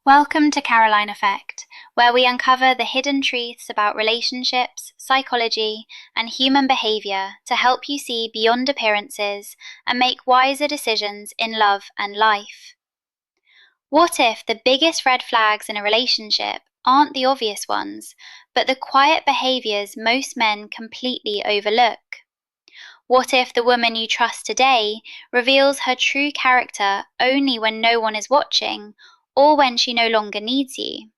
Welcome to Carolline Effect, where we uncover the hidden truths about relationships, psychology, and human behavior to help you see beyond appearances and make wiser decisions in love and life. What if the biggest red flags in a relationship aren't the obvious ones, but the quiet behaviors most men completely overlook? What if the woman you trust today reveals her true character only when no one is watching, or when she no longer needs you?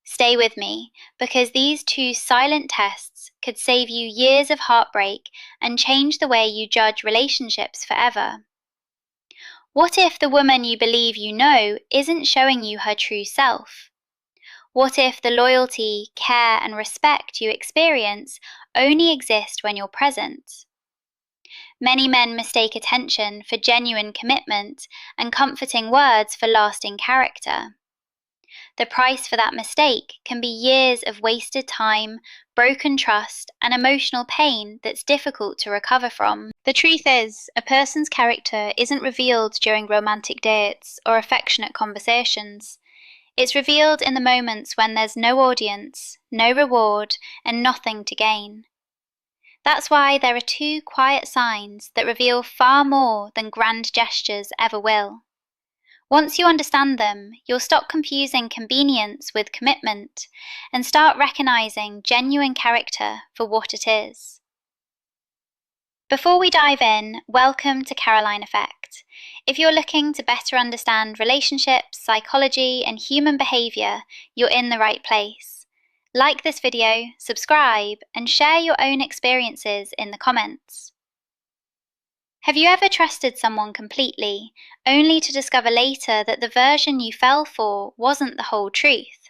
Stay with me, because these two silent tests could save you years of heartbreak and change the way you judge relationships forever. What if the woman you believe you know isn't showing you her true self? What if the loyalty, care, and respect you experience only exist when you're present? Many men mistake attention for genuine commitment and comforting words for lasting character. The price for that mistake can be years of wasted time, broken trust, and emotional pain that's difficult to recover from. The truth is, a person's character isn't revealed during romantic dates or affectionate conversations. It's revealed in the moments when there's no audience, no reward, and nothing to gain. That's why there are two quiet signs that reveal far more than grand gestures ever will. Once you understand them, you'll stop confusing convenience with commitment and start recognizing genuine character for what it is. Before we dive in, welcome to Carolline Effect. If you're looking to better understand relationships, psychology, and human behavior, you're in the right place. Like this video, subscribe, and share your own experiences in the comments. Have you ever trusted someone completely, only to discover later that the version you fell for wasn't the whole truth?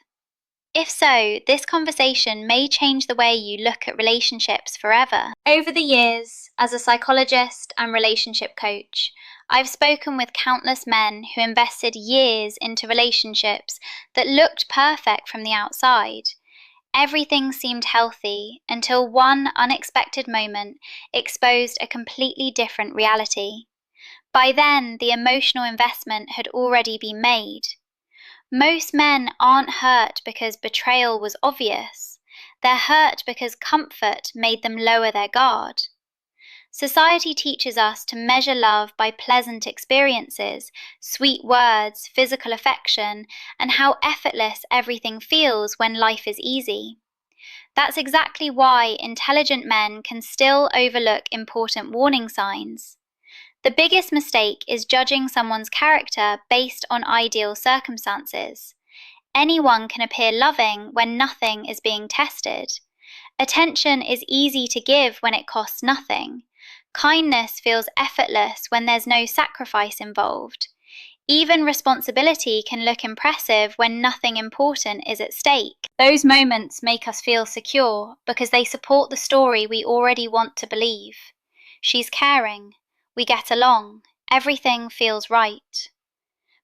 If so, this conversation may change the way you look at relationships forever. Over the years, as a psychologist and relationship coach, I've spoken with countless men who invested years into relationships that looked perfect from the outside. Everything seemed healthy until one unexpected moment exposed a completely different reality. By then, the emotional investment had already been made. Most men aren't hurt because betrayal was obvious. They're hurt because comfort made them lower their guard. Society teaches us to measure love by pleasant experiences, sweet words, physical affection, and how effortless everything feels when life is easy. That's exactly why intelligent men can still overlook important warning signs. The biggest mistake is judging someone's character based on ideal circumstances. Anyone can appear loving when nothing is being tested. Attention is easy to give when it costs nothing. Kindness feels effortless when there's no sacrifice involved. Even responsibility can look impressive when nothing important is at stake. Those moments make us feel secure because they support the story we already want to believe. She's caring, we get along, everything feels right.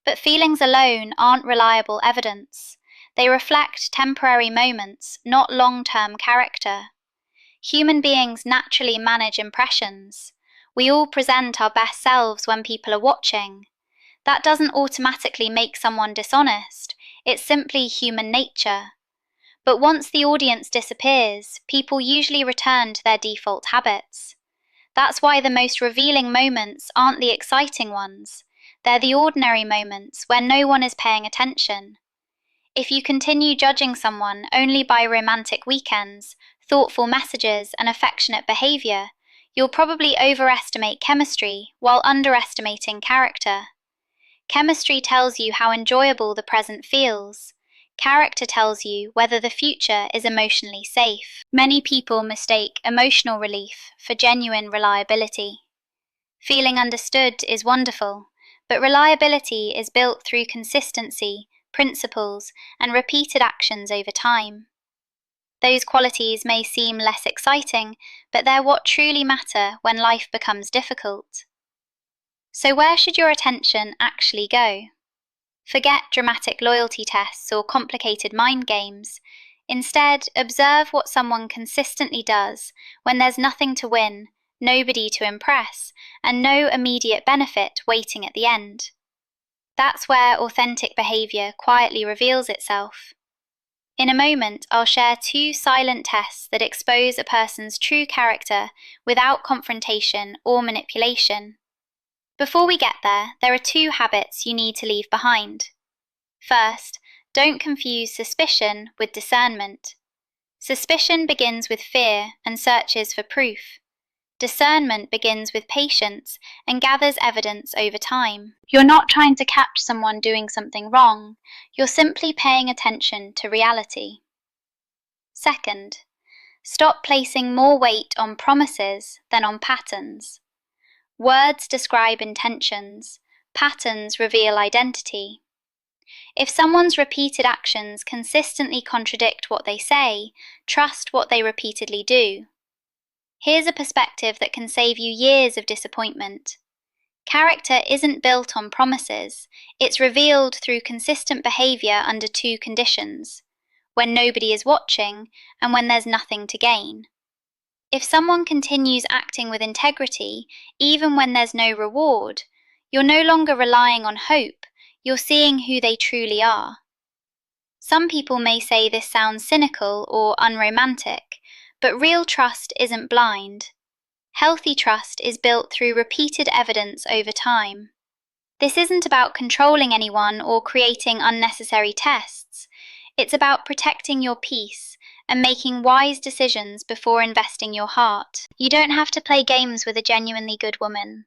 But feelings alone aren't reliable evidence. They reflect temporary moments, not long-term character. Human beings naturally manage impressions. We all present our best selves when people are watching. That doesn't automatically make someone dishonest. It's simply human nature. But once the audience disappears, people usually return to their default habits. That's why the most revealing moments aren't the exciting ones. They're the ordinary moments where no one is paying attention. If you continue judging someone only by romantic weekends, thoughtful messages, and affectionate behavior, you'll probably overestimate chemistry while underestimating character. Chemistry tells you how enjoyable the present feels. Character tells you whether the future is emotionally safe. Many people mistake emotional relief for genuine reliability. Feeling understood is wonderful, but reliability is built through consistency, principles, and repeated actions over time. Those qualities may seem less exciting, but they're what truly matter when life becomes difficult. So where should your attention actually go? Forget dramatic loyalty tests or complicated mind games. Instead, observe what someone consistently does when there's nothing to win, nobody to impress, and no immediate benefit waiting at the end. That's where authentic behaviour quietly reveals itself. In a moment, I'll share 2 silent tests that expose a person's true character without confrontation or manipulation. Before we get there are 2 habits you need to leave behind. First, don't confuse suspicion with discernment. Suspicion begins with fear and searches for proof. Discernment begins with patience and gathers evidence over time. You're not trying to catch someone doing something wrong, you're simply paying attention to reality. Second, stop placing more weight on promises than on patterns. Words describe intentions, patterns reveal identity. If someone's repeated actions consistently contradict what they say, trust what they repeatedly do. Here's a perspective that can save you years of disappointment. Character isn't built on promises, it's revealed through consistent behaviour under 2 conditions: when nobody is watching and when there's nothing to gain. If someone continues acting with integrity, even when there's no reward, you're no longer relying on hope, you're seeing who they truly are. Some people may say this sounds cynical or unromantic, but real trust isn't blind. Healthy trust is built through repeated evidence over time. This isn't about controlling anyone or creating unnecessary tests. It's about protecting your peace and making wise decisions before investing your heart. You don't have to play games with a genuinely good woman.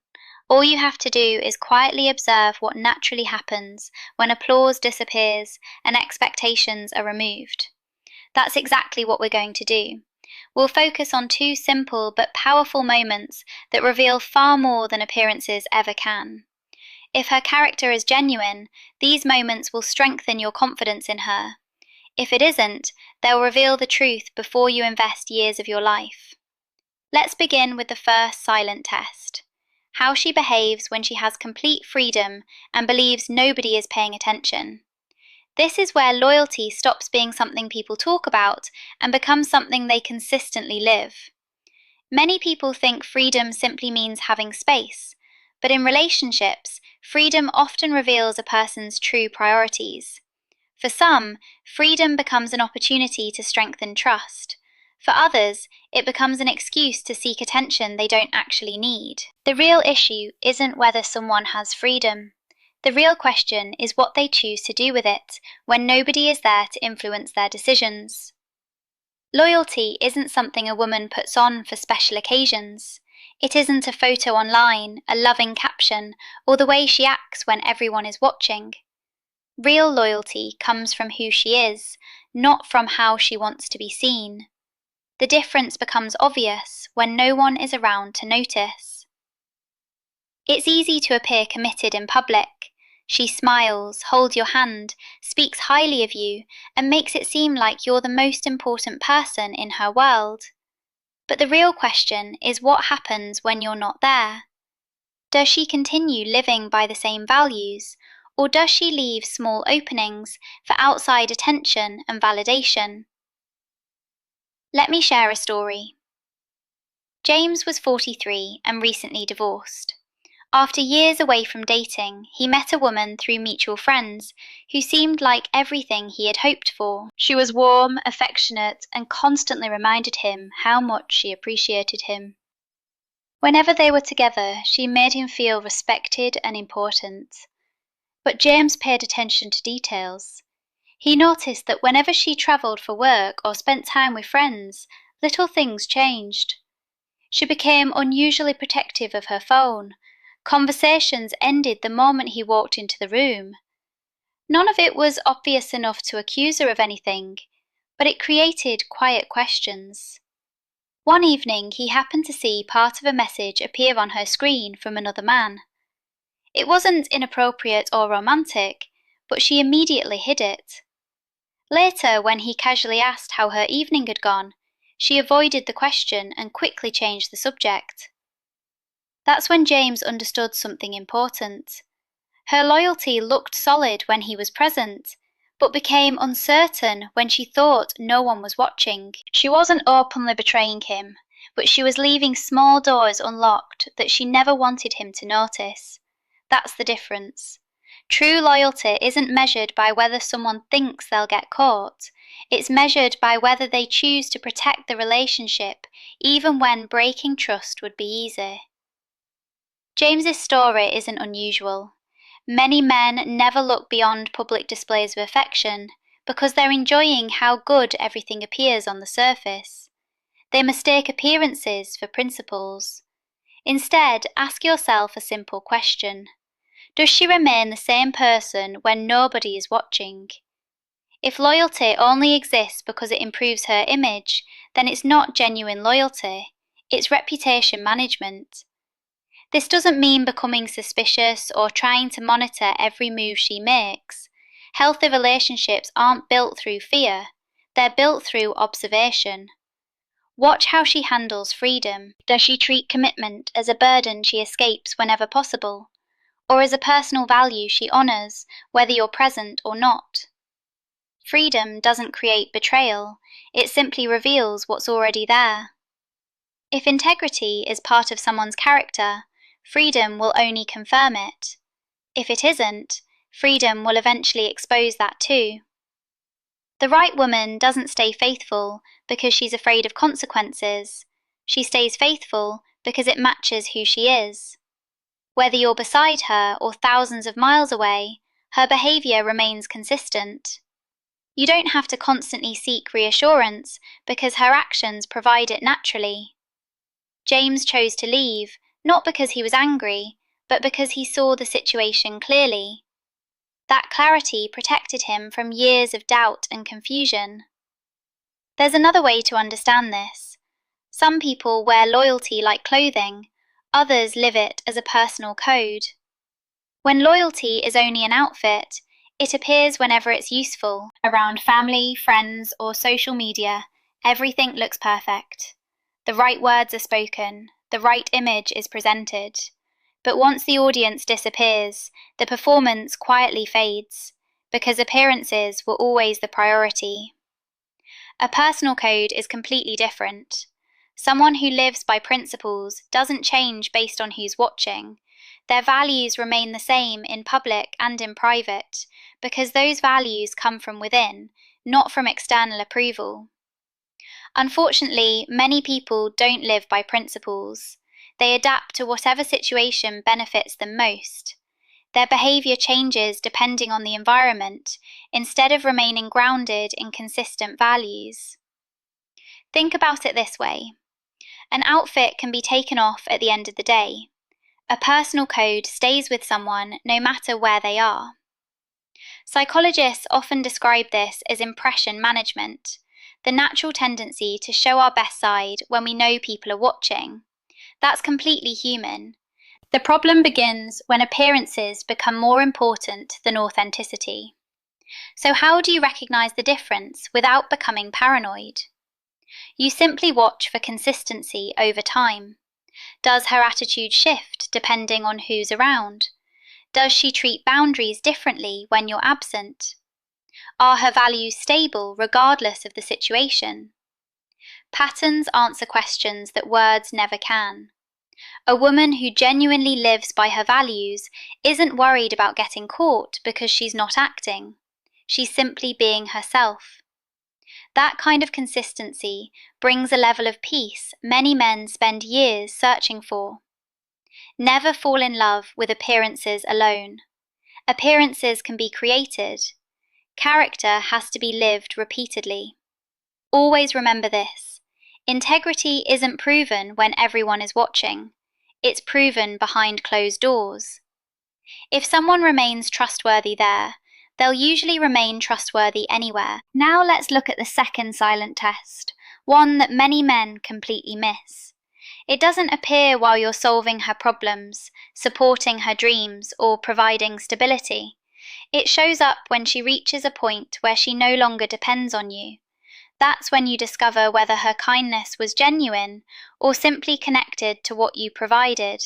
All you have to do is quietly observe what naturally happens when applause disappears and expectations are removed. That's exactly what we're going to do. We'll focus on 2 simple but powerful moments that reveal far more than appearances ever can. If her character is genuine, these moments will strengthen your confidence in her. If it isn't, they'll reveal the truth before you invest years of your life. Let's begin with the first silent test: how she behaves when she has complete freedom and believes nobody is paying attention. This is where loyalty stops being something people talk about and becomes something they consistently live. Many people think freedom simply means having space, but in relationships, freedom often reveals a person's true priorities. For some, freedom becomes an opportunity to strengthen trust. For others, it becomes an excuse to seek attention they don't actually need. The real issue isn't whether someone has freedom. The real question is what they choose to do with it when nobody is there to influence their decisions. Loyalty isn't something a woman puts on for special occasions. It isn't a photo online, a loving caption, or the way she acts when everyone is watching. Real loyalty comes from who she is, not from how she wants to be seen. The difference becomes obvious when no one is around to notice. It's easy to appear committed in public. She smiles, holds your hand, speaks highly of you, and makes it seem like you're the most important person in her world. But the real question is what happens when you're not there? Does she continue living by the same values, or does she leave small openings for outside attention and validation? Let me share a story. James was 43 and recently divorced. After years away from dating, he met a woman through mutual friends who seemed like everything he had hoped for. She was warm, affectionate, and constantly reminded him how much she appreciated him. Whenever they were together, she made him feel respected and important. But James paid attention to details. He noticed that whenever she travelled for work or spent time with friends, little things changed. She became unusually protective of her phone. Conversations ended the moment he walked into the room. None of it was obvious enough to accuse her of anything, but it created quiet questions. One evening, he happened to see part of a message appear on her screen from another man. It wasn't inappropriate or romantic, but she immediately hid it. Later, when he casually asked how her evening had gone, she avoided the question and quickly changed the subject. That's when James understood something important. Her loyalty looked solid when he was present, but became uncertain when she thought no one was watching. She wasn't openly betraying him, but she was leaving small doors unlocked that she never wanted him to notice. That's the difference. True loyalty isn't measured by whether someone thinks they'll get caught. It's measured by whether they choose to protect the relationship, even when breaking trust would be easy. James's story isn't unusual. Many men never look beyond public displays of affection because they're enjoying how good everything appears on the surface. They mistake appearances for principles. Instead, ask yourself a simple question. Does she remain the same person when nobody is watching? If loyalty only exists because it improves her image, then it's not genuine loyalty, it's reputation management. This doesn't mean becoming suspicious or trying to monitor every move she makes. Healthy relationships aren't built through fear, they're built through observation. Watch how she handles freedom. Does she treat commitment as a burden she escapes whenever possible, or as a personal value she honours, whether you're present or not? Freedom doesn't create betrayal, it simply reveals what's already there. If integrity is part of someone's character, freedom will only confirm it. If it isn't, freedom will eventually expose that too. The right woman doesn't stay faithful because she's afraid of consequences. She stays faithful because it matches who she is. Whether you're beside her or thousands of miles away, her behaviour remains consistent. You don't have to constantly seek reassurance because her actions provide it naturally. James chose to leave, not because he was angry, but because he saw the situation clearly. That clarity protected him from years of doubt and confusion. There's another way to understand this. Some people wear loyalty like clothing, others live it as a personal code. When loyalty is only an outfit, it appears whenever it's useful. Around family, friends, or social media, everything looks perfect. The right words are spoken, the right image is presented. But once the audience disappears, the performance quietly fades, because appearances were always the priority. A personal code is completely different. Someone who lives by principles doesn't change based on who's watching. Their values remain the same in public and in private, because those values come from within, not from external approval. Unfortunately, many people don't live by principles. They adapt to whatever situation benefits them most. Their behaviour changes depending on the environment, instead of remaining grounded in consistent values. Think about it this way. An outfit can be taken off at the end of the day. A personal code stays with someone no matter where they are. Psychologists often describe this as impression management, the natural tendency to show our best side when we know people are watching. That's completely human. The problem begins when appearances become more important than authenticity. So how do you recognize the difference without becoming paranoid? You simply watch for consistency over time. Does her attitude shift depending on who's around? Does she treat boundaries differently when you're absent? Are her values stable regardless of the situation? Patterns answer questions that words never can. A woman who genuinely lives by her values isn't worried about getting caught because she's not acting. She's simply being herself. That kind of consistency brings a level of peace many men spend years searching for. Never fall in love with appearances alone. Appearances can be created. Character has to be lived repeatedly. Always remember this. Integrity isn't proven when everyone is watching. It's proven behind closed doors. If someone remains trustworthy there, they'll usually remain trustworthy anywhere. Now let's look at the second silent test, one that many men completely miss. It doesn't appear while you're solving her problems, supporting her dreams, or providing stability. It shows up when she reaches a point where she no longer depends on you. That's when you discover whether her kindness was genuine or simply connected to what you provided.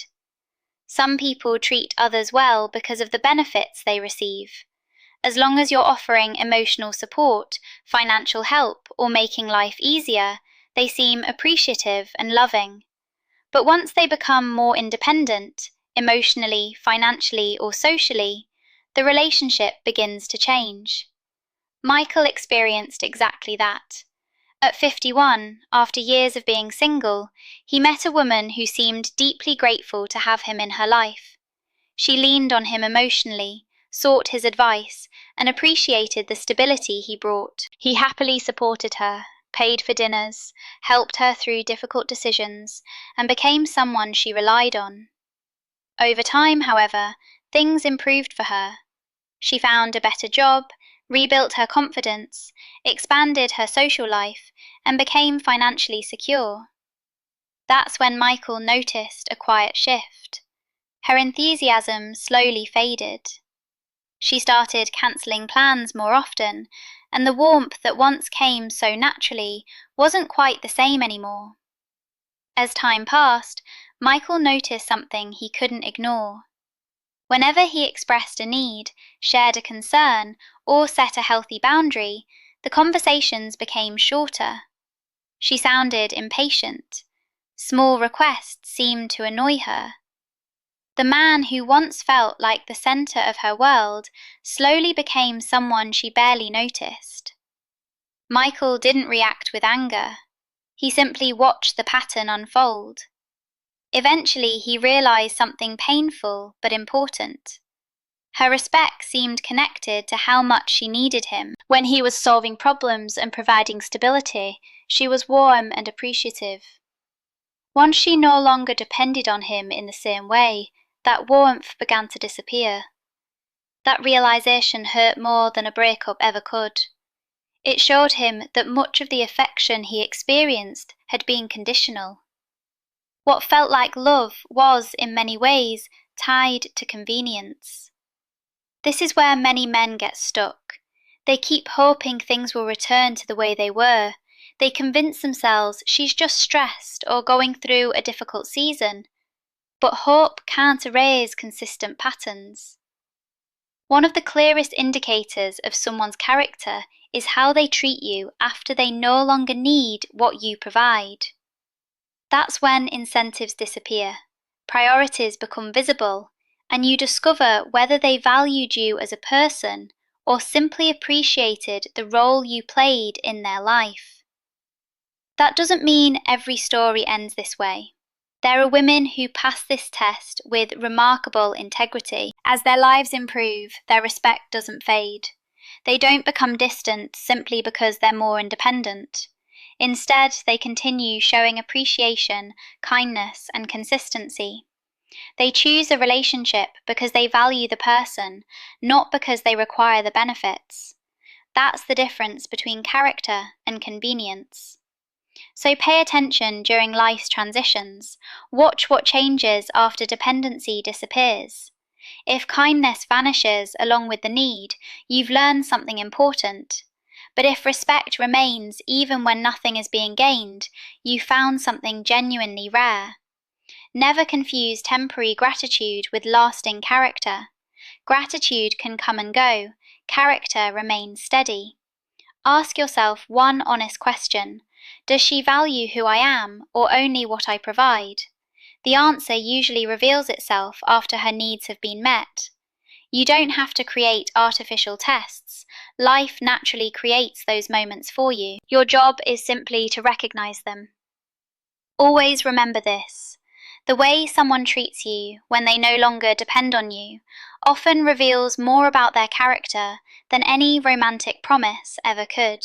Some people treat others well because of the benefits they receive. As long as you're offering emotional support, financial help, or making life easier, they seem appreciative and loving. But once they become more independent, emotionally, financially, or socially, the relationship begins to change. Michael experienced exactly that. At 51, after years of being single, he met a woman who seemed deeply grateful to have him in her life. She leaned on him emotionally, sought his advice, and appreciated the stability he brought. He happily supported her, paid for dinners, helped her through difficult decisions, and became someone she relied on. Over time, however, things improved for her. She found a better job, rebuilt her confidence, expanded her social life, and became financially secure. That's when Michael noticed a quiet shift. Her enthusiasm slowly faded. She started cancelling plans more often, and the warmth that once came so naturally wasn't quite the same anymore. As time passed, Michael noticed something he couldn't ignore. Whenever he expressed a need, shared a concern, or set a healthy boundary, the conversations became shorter. She sounded impatient. Small requests seemed to annoy her. The man who once felt like the center of her world slowly became someone she barely noticed. Michael didn't react with anger. He simply watched the pattern unfold. Eventually, he realized something painful but important. Her respect seemed connected to how much she needed him. When he was solving problems and providing stability, she was warm and appreciative. Once she no longer depended on him in the same way, that warmth began to disappear. That realization hurt more than a breakup ever could. It showed him that much of the affection he experienced had been conditional. What felt like love was, in many ways, tied to convenience. This is where many men get stuck. They keep hoping things will return to the way they were. They convince themselves she's just stressed or going through a difficult season. But hope can't erase consistent patterns. One of the clearest indicators of someone's character is how they treat you after they no longer need what you provide. That's when incentives disappear, priorities become visible, and you discover whether they valued you as a person or simply appreciated the role you played in their life. That doesn't mean every story ends this way. There are women who pass this test with remarkable integrity. As their lives improve, their respect doesn't fade. They don't become distant simply because they're more independent. Instead, they continue showing appreciation, kindness, and consistency. They choose a relationship because they value the person, not because they require the benefits. That's the difference between character and convenience. So pay attention during life's transitions. Watch what changes after dependency disappears. If kindness vanishes along with the need, you've learned something important. But if respect remains even when nothing is being gained, you found something genuinely rare. Never confuse temporary gratitude with lasting character. Gratitude can come and go. Character remains steady. Ask yourself one honest question. Does she value who I am, or only what I provide? The answer usually reveals itself after her needs have been met. You don't have to create artificial tests. Life naturally creates those moments for you. Your job is simply to recognize them. Always remember this. The way someone treats you when they no longer depend on you often reveals more about their character than any romantic promise ever could.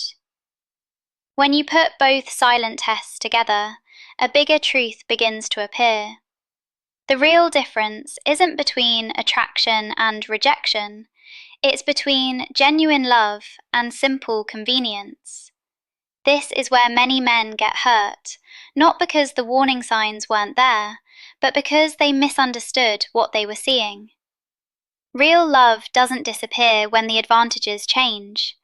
When you put both silent tests together, a bigger truth begins to appear. The real difference isn't between attraction and rejection, it's between genuine love and simple convenience. This is where many men get hurt, not because the warning signs weren't there, but because they misunderstood what they were seeing. Real love doesn't disappear when the advantages change.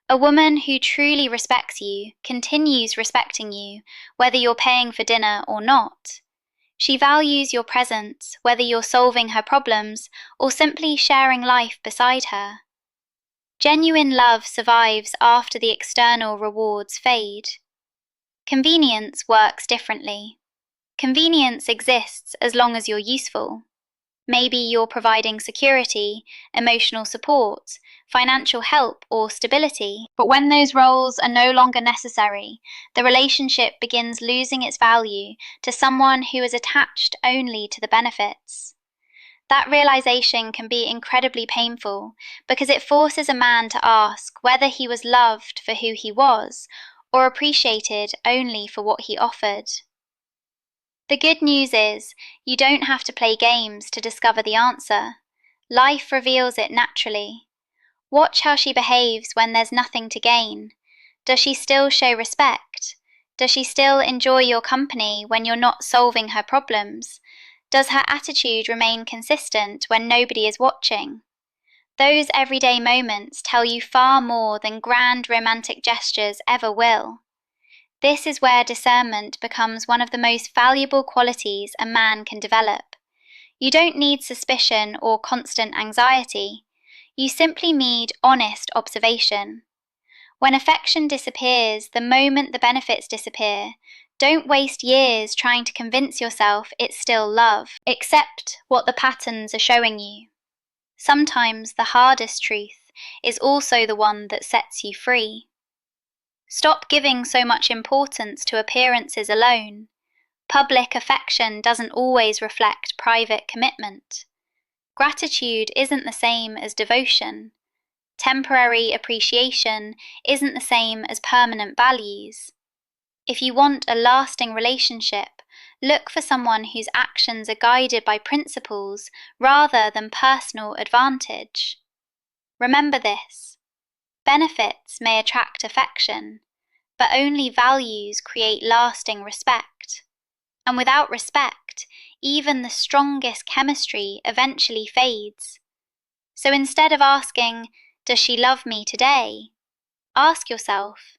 A woman who truly respects you continues respecting you, whether you're paying for dinner or not. She values your presence, whether you're solving her problems or simply sharing life beside her. Genuine love survives after the external rewards fade. Convenience works differently. Convenience exists as long as you're useful. Maybe you're providing security, emotional support, financial help, or stability. But when those roles are no longer necessary, the relationship begins losing its value to someone who is attached only to the benefits. That realization can be incredibly painful because it forces a man to ask whether he was loved for who he was or appreciated only for what he offered. The good news is, you don't have to play games to discover the answer. Life reveals it naturally. Watch how she behaves when there's nothing to gain. Does she still show respect? Does she still enjoy your company when you're not solving her problems? Does her attitude remain consistent when nobody is watching? Those everyday moments tell you far more than grand romantic gestures ever will. This is where discernment becomes one of the most valuable qualities a man can develop. You don't need suspicion or constant anxiety. You simply need honest observation. When affection disappears the moment the benefits disappear, don't waste years trying to convince yourself it's still love. Accept what the patterns are showing you. Sometimes the hardest truth is also the one that sets you free. Stop giving so much importance to appearances alone. Public affection doesn't always reflect private commitment. Gratitude isn't the same as devotion. Temporary appreciation isn't the same as permanent values. If you want a lasting relationship, look for someone whose actions are guided by principles rather than personal advantage. Remember this: benefits may attract affection, but only values create lasting respect. And without respect, even the strongest chemistry eventually fades. So instead of asking, "Does she love me today?" ask yourself,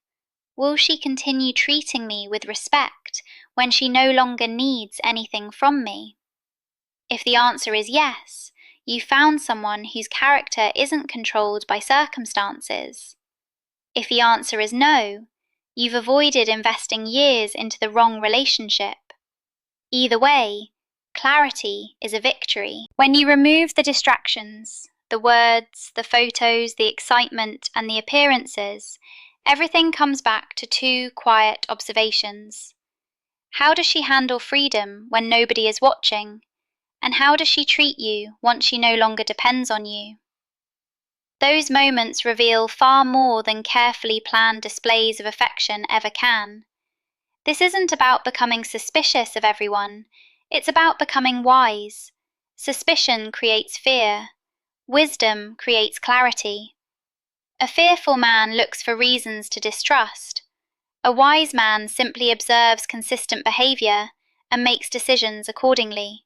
"Will she continue treating me with respect when she no longer needs anything from me?" If the answer is yes, you've found someone whose character isn't controlled by circumstances. If the answer is no, you've avoided investing years into the wrong relationship. Either way, clarity is a victory. When you remove the distractions, the words, the photos, the excitement, and the appearances, everything comes back to two quiet observations. How does she handle freedom when nobody is watching? And how does she treat you once she no longer depends on you? Those moments reveal far more than carefully planned displays of affection ever can. This isn't about becoming suspicious of everyone, it's about becoming wise. Suspicion creates fear. Wisdom creates clarity. A fearful man looks for reasons to distrust. A wise man simply observes consistent behavior and makes decisions accordingly.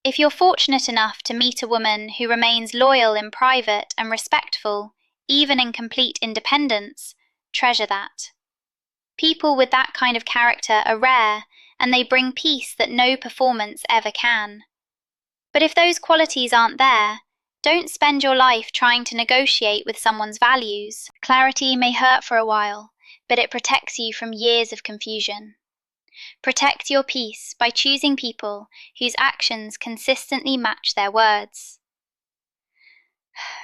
If you're fortunate enough to meet a woman who remains loyal in private and respectful, even in complete independence, treasure that. People with that kind of character are rare, and they bring peace that no performance ever can. But if those qualities aren't there, don't spend your life trying to negotiate with someone's values. Clarity may hurt for a while, but it protects you from years of confusion. Protect your peace by choosing people whose actions consistently match their words.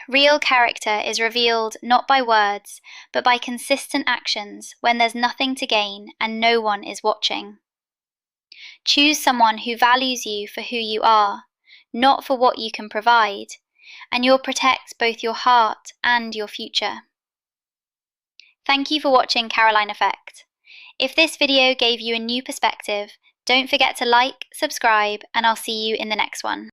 Real character is revealed not by words, but by consistent actions when there's nothing to gain and no one is watching. Choose someone who values you for who you are, not for what you can provide, and you'll protect both your heart and your future. Thank you for watching Carolline Effect. If this video gave you a new perspective, don't forget to like, subscribe, and I'll see you in the next one.